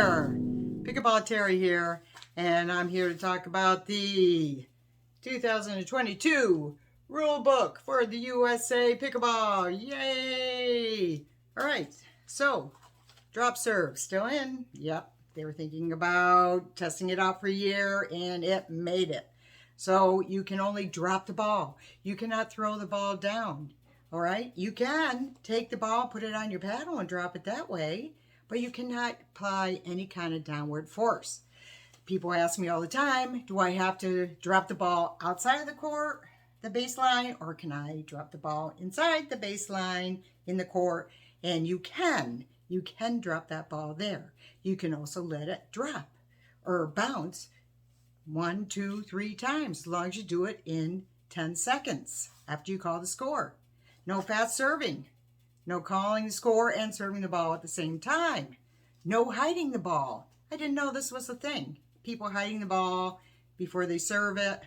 there, Pickleball Terry here, and I'm here to talk about the 2022 rule book for the USA Pickleball. Yay! All right, so drop serve still in. Yep, they were thinking about testing it out for a year, and it made it. So you can only drop the ball. You cannot throw the ball down. All right, you can take the ball, put it on your paddle, and drop it that way, but you cannot apply any kind of downward force. People ask me all the time, do I have to drop the ball outside of the court, the baseline, or can I drop the ball inside the baseline in the court? And you can drop that ball there. You can also let it drop or bounce 1, 2, 3 times, as long as you do it in 10 seconds after you call the score. No fast serving. No calling the score and serving the ball at the same time. No hiding the ball. I didn't know this was a thing. People hiding the ball before they serve it.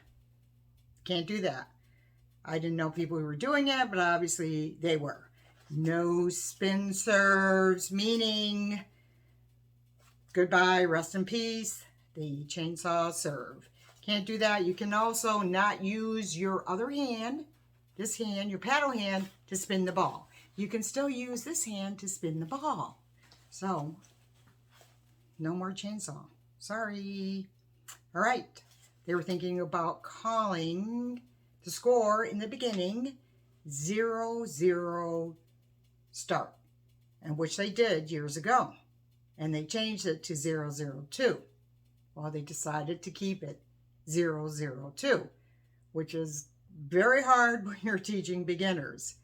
Can't do that. I didn't know people who were doing it, but obviously they were. No spin serves, meaning goodbye, rest in peace. The chainsaw serve. Can't do that. You can also not use your other hand, this hand, your paddle hand, to spin the ball. You can still use this hand to spin the ball. So, no more chainsaw. Sorry. All right. They were thinking about calling the score in the beginning 0-0 start, and which they did years ago. And they changed it to 0-0-2. Well, they decided to keep it 0-0-2, which is very hard when you're teaching beginners.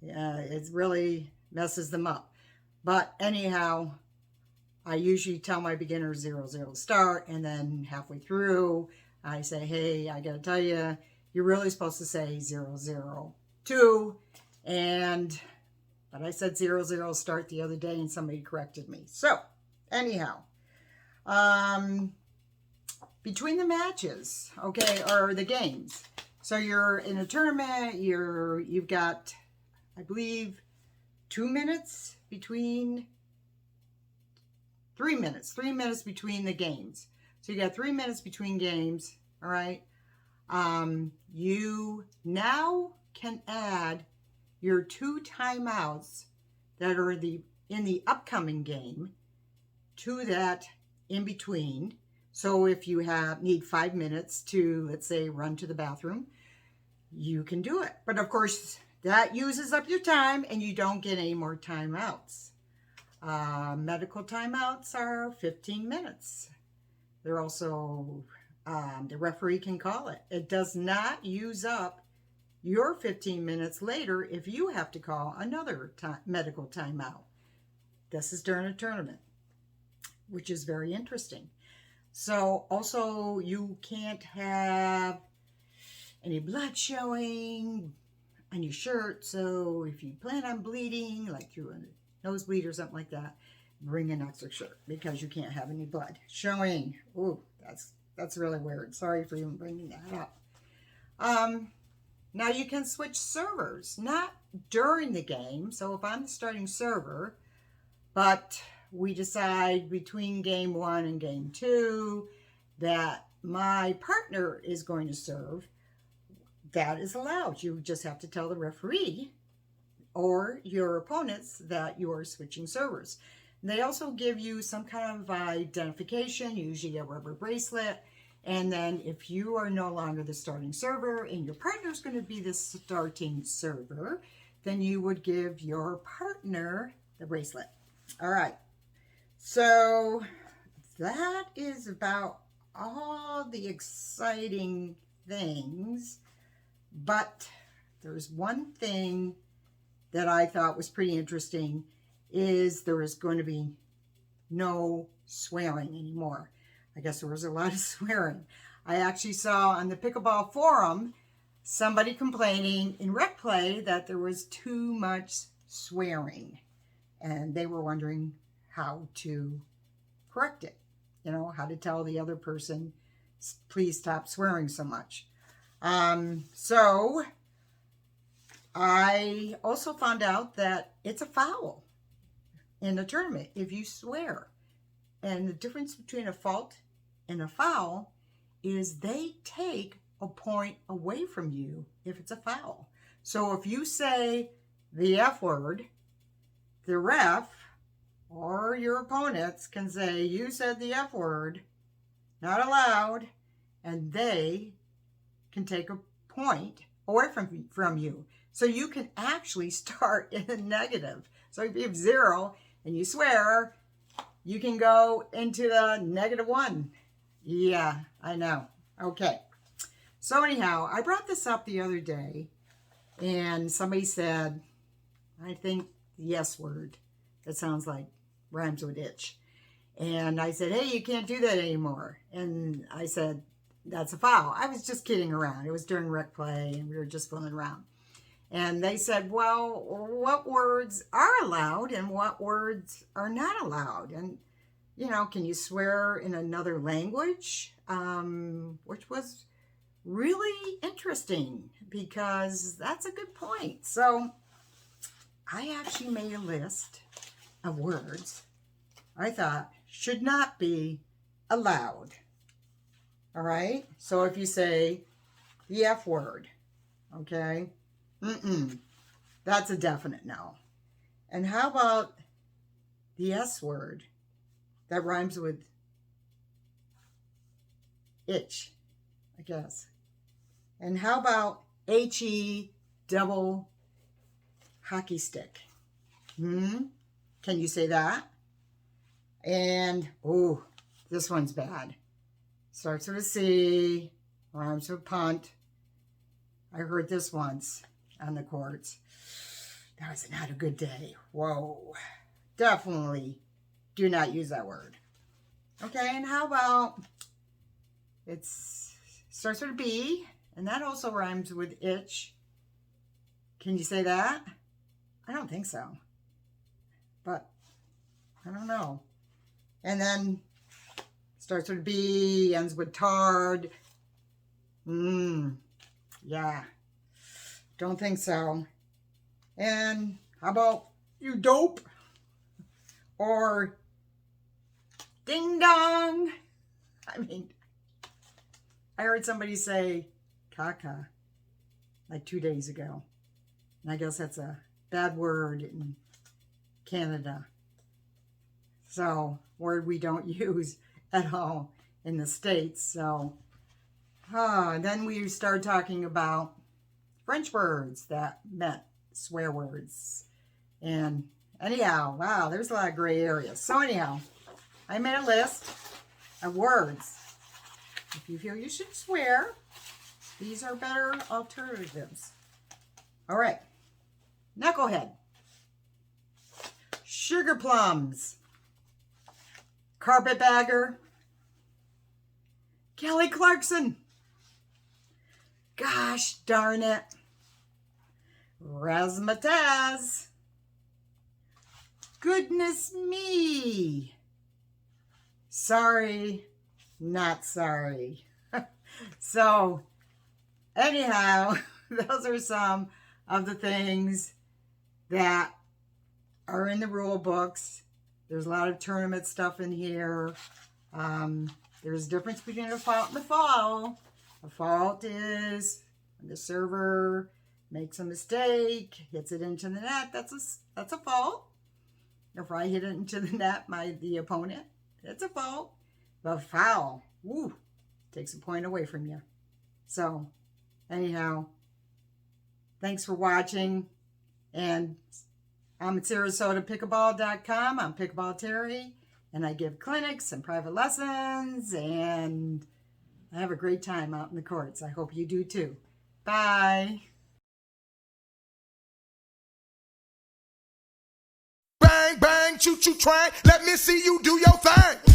It really messes them up. But anyhow, I usually tell my beginners 0-0 start, and then halfway through, I say, hey, I got to tell you, you're really supposed to say 0-0-2. But I said 0-0 start the other day, and somebody corrected me. So, anyhow, between the matches, okay, or the games. So you're in a tournament, you've got, I believe, 3 minutes between the games. So you got 3 minutes between games, all right? You now can add your 2 timeouts that are in the upcoming game to that in between. So if you need 5 minutes to, let's say, run to the bathroom, you can do it. But of course, that uses up your time and you don't get any more timeouts. Medical timeouts are 15 minutes. They're also, the referee can call it. It does not use up your 15 minutes later if you have to call another medical timeout. This is during a tournament, which is very interesting. So also you can't have any blood showing on your shirt. So if you plan on bleeding, like through a nosebleed or something like that, bring an extra shirt because you can't have any blood showing. Ooh, that's really weird. Sorry for even bringing that up. Now you can switch servers, not during the game. So if I'm the starting server, but we decide between game 1 and game 2 that my partner is going to serve, that is allowed. You just have to tell the referee or your opponents that you are switching servers. They also give you some kind of identification, usually a rubber bracelet. And then if you are no longer the starting server and your partner is going to be the starting server, then you would give your partner the bracelet. All right. So that is about all the exciting things. But there's one thing that I thought was pretty interesting is there is going to be no swearing anymore. I guess there was a lot of swearing. I actually saw on the pickleball forum somebody complaining in rec play that there was too much swearing. And they were wondering how to correct it. You know, how to tell the other person, please stop swearing so much. So I also found out that it's a foul in a tournament if you swear. And the difference between a fault and a foul is they take a point away from you if it's a foul. So if you say the F word, the ref or your opponents can say, you said the F word, not allowed, and they can take a point away from you. So you can actually start in a negative. So if you have 0 and you swear, you can go into the -1. Yeah, I know. Okay. So anyhow, I brought this up the other day, and somebody said, I think the S word, that sounds like rhymes with itch. And I said, hey, you can't do that anymore. And I said, that's a foul. I was just kidding around. It was during rec play, and we were just fooling around. And they said, well, what words are allowed and what words are not allowed? And, you know, can you swear in another language? Which was really interesting because that's a good point. So I actually made a list of words I thought should not be allowed. All right? So if you say the F word, okay? That's a definite no. And how about the S word that rhymes with itch, I guess? And how about HE double hockey stick? Can you say that? And, oh, this one's bad. Starts with a C, rhymes with punt. I heard this once on the courts. That was not a good day. Whoa. Definitely do not use that word. Okay, and how about starts with a B, and that also rhymes with itch. Can you say that? I don't think so. But I don't know. And then starts with a B, ends with tard. Yeah. Don't think so. And how about you dope? Or ding dong? I mean, I heard somebody say caca like 2 days ago. And I guess that's a bad word in Canada. So, word we don't use at all in the States. So, then we started talking about French words that meant swear words. And anyhow, wow, there's a lot of gray areas. So anyhow, I made a list of words. If you feel you should swear, these are better alternatives. All right. Knucklehead. Sugar plums. Carpetbagger. Kelly Clarkson. Gosh darn it. Razzmatazz. Goodness me. Sorry, not sorry. So, anyhow, those are some of the things that are in the rule books. There's a lot of tournament stuff in here. There's a difference between a fault and a foul. A fault is when the server makes a mistake, hits it into the net. That's a fault. If I hit it into the net, the opponent, it's a fault. But foul, woo, takes a point away from you. So, anyhow, thanks for watching. And I'm at SarasotaPickleball.com. I'm Pickleball Terry, and I give clinics and private lessons, and I have a great time out in the courts. I hope you do too. Bye. Bang, bang, choo-choo train. Let me see you do your thing.